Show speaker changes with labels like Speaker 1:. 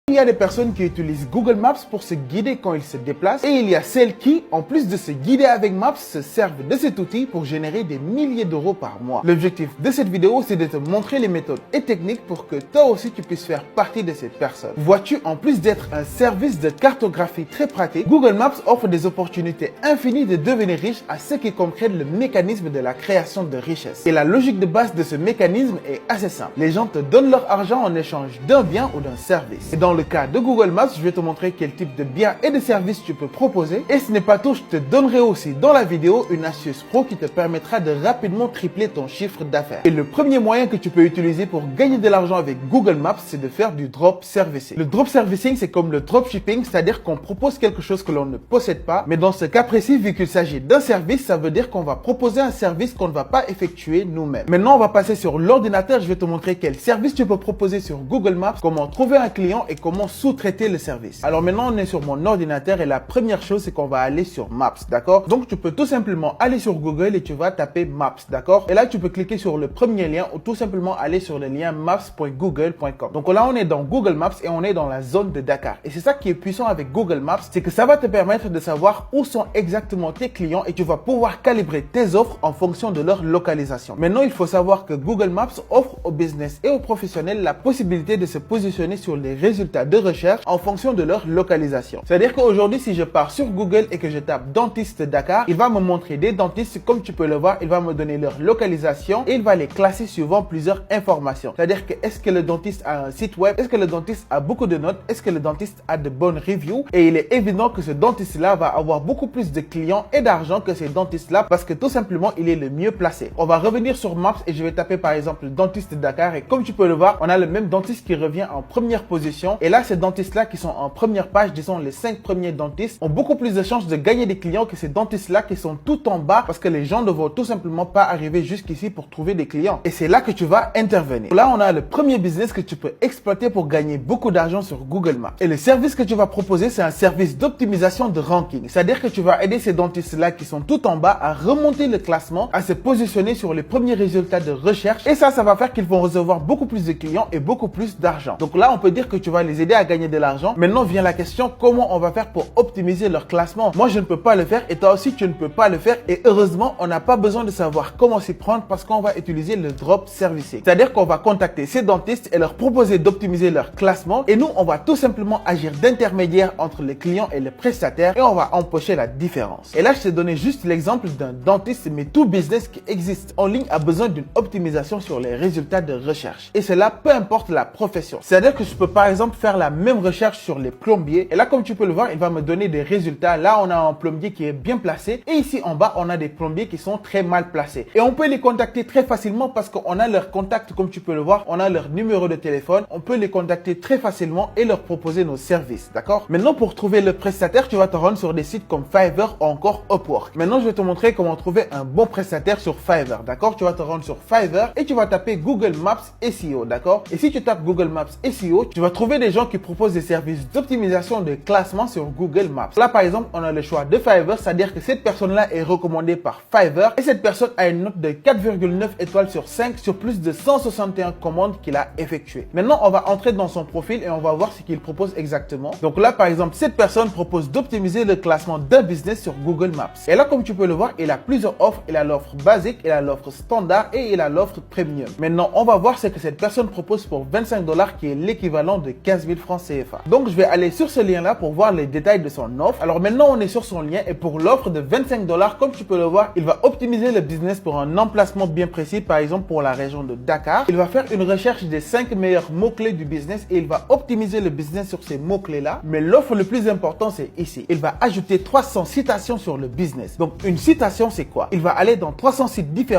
Speaker 1: Il y a des personnes qui utilisent Google Maps pour se guider quand ils se déplacent et il y a celles qui, en plus de se guider avec Maps, se servent de cet outil pour générer des milliers d'euros par mois. L'objectif de cette vidéo, c'est de te montrer les méthodes et techniques pour que toi aussi tu puisses faire partie de ces personnes. Vois-tu, en plus d'être un service de cartographie très pratique, Google Maps offre des opportunités infinies de devenir riche à ceux qui comprennent le mécanisme de la création de richesse. Et la logique de base de ce mécanisme est assez simple. Les gens te donnent leur argent en échange d'un bien ou d'un service. Et dans le cas de Google Maps, je vais te montrer quel type de biens et de services tu peux proposer. Et ce n'est pas tout, je te donnerai aussi dans la vidéo une astuce pro qui te permettra de rapidement tripler ton chiffre d'affaires. Et le premier moyen que tu peux utiliser pour gagner de l'argent avec Google Maps, c'est de faire du drop servicing. Le drop servicing, c'est comme le dropshipping, c'est-à-dire qu'on propose quelque chose que l'on ne possède pas. Mais dans ce cas précis, vu qu'il s'agit d'un service, ça veut dire qu'on va proposer un service qu'on ne va pas effectuer nous-mêmes. Maintenant, on va passer sur l'ordinateur. Je vais te montrer quel service tu peux proposer sur Google Maps, comment trouver un client et comment sous-traiter le service. Alors maintenant, on est sur mon ordinateur et la première chose, c'est qu'on va aller sur Maps, d'accord? Donc, tu peux tout simplement aller sur Google et tu vas taper Maps, d'accord? Et là, tu peux cliquer sur le premier lien ou tout simplement aller sur le lien maps.google.com. Donc là, on est dans Google Maps et on est dans la zone de Dakar. Et c'est ça qui est puissant avec Google Maps, c'est que ça va te permettre de savoir où sont exactement tes clients et tu vas pouvoir calibrer tes offres en fonction de leur localisation. Maintenant, il faut savoir que Google Maps offre aux business et aux professionnels la possibilité de se positionner sur les résultats de recherche en fonction de leur localisation. C'est-à-dire qu'aujourd'hui, si je pars sur Google et que je tape dentiste Dakar, il va me montrer des dentistes. Comme tu peux le voir, il va me donner leur localisation et il va les classer suivant plusieurs informations. C'est-à-dire que est-ce que le dentiste a un site web? Est-ce que le dentiste a beaucoup de notes? Est-ce que le dentiste a de bonnes reviews? Et il est évident que ce dentiste-là va avoir beaucoup plus de clients et d'argent que ces dentistes-là parce que tout simplement, il est le mieux placé. On va revenir sur Maps et je vais taper par exemple dentiste Dakar et comme tu peux le voir, on a le même dentiste qui revient en première position. Et là, ces dentistes-là qui sont en première page, disons les 5 premiers dentistes, ont beaucoup plus de chances de gagner des clients que ces dentistes-là qui sont tout en bas parce que les gens ne vont tout simplement pas arriver jusqu'ici pour trouver des clients. Et c'est là que tu vas intervenir. Là, on a le premier business que tu peux exploiter pour gagner beaucoup d'argent sur Google Maps. Et le service que tu vas proposer, c'est un service d'optimisation de ranking. C'est-à-dire que tu vas aider ces dentistes-là qui sont tout en bas à remonter le classement, à se positionner sur les premiers résultats de recherche. Et ça va faire qu'ils vont recevoir beaucoup plus de clients et beaucoup plus d'argent. Donc là, on peut dire que tu vas les aider à gagner de l'argent. Maintenant vient la question, comment on va faire pour optimiser leur classement? Moi, je ne peux pas le faire et toi aussi, tu ne peux pas le faire. Et heureusement, on n'a pas besoin de savoir comment s'y prendre parce qu'on va utiliser le drop servicing. C'est-à-dire qu'on va contacter ces dentistes et leur proposer d'optimiser leur classement. Et nous, on va tout simplement agir d'intermédiaire entre les clients et les prestataires et on va empocher la différence. Et là, je t'ai donné juste l'exemple d'un dentiste, mais tout business qui existe en ligne a besoin d'une optimisation sur les résultats de recherche. Et cela, peu importe la profession. C'est-à-dire que je peux par exemple faire la même recherche sur les plombiers. Et là, comme tu peux le voir, il va me donner des résultats. Là, on a un plombier qui est bien placé. Et ici, en bas, on a des plombiers qui sont très mal placés. Et on peut les contacter très facilement parce qu'on a leur contact, comme tu peux le voir. On a leur numéro de téléphone. On peut les contacter très facilement et leur proposer nos services. D'accord? Maintenant, pour trouver le prestataire, tu vas te rendre sur des sites comme Fiverr ou encore Upwork. Maintenant, je vais te montrer comment trouver un bon prestataire sur Fiverr. D'accord? Tu vas te rendre sur Fiverr et tu vas taper Google Maps SEO. D'accord? Et si tu tapes Google Maps SEO, tu vas trouver des gens qui proposent des services d'optimisation de classement sur Google Maps. Là, par exemple, on a le choix de Fiverr, c'est-à-dire que cette personne-là est recommandée par Fiverr et cette personne a une note de 4,9 étoiles sur 5 sur plus de 161 commandes qu'il a effectuées. Maintenant, on va entrer dans son profil et on va voir ce qu'il propose exactement. Donc là, par exemple, cette personne propose d'optimiser le classement d'un business sur Google Maps. Et là, comme tu peux le voir, il a plusieurs offres. Il a l'offre basique, il a l'offre standard et il a l'offre premium. Maintenant, on va voir ce que cette personne propose pour 25 $, qui est l'équivalent de 15 000 francs CFA. Donc, je vais aller sur ce lien-là pour voir les détails de son offre. Alors maintenant, on est sur son lien et pour l'offre de 25 $, comme tu peux le voir, il va optimiser le business pour un emplacement bien précis, par exemple pour la région de Dakar. Il va faire une recherche des 5 meilleurs mots-clés du business et il va optimiser le business sur ces mots-clés-là. Mais l'offre le plus important, c'est ici. Il va ajouter 300 citations sur le business. Donc, une citation, c'est quoi? Il va aller dans 300 sites différents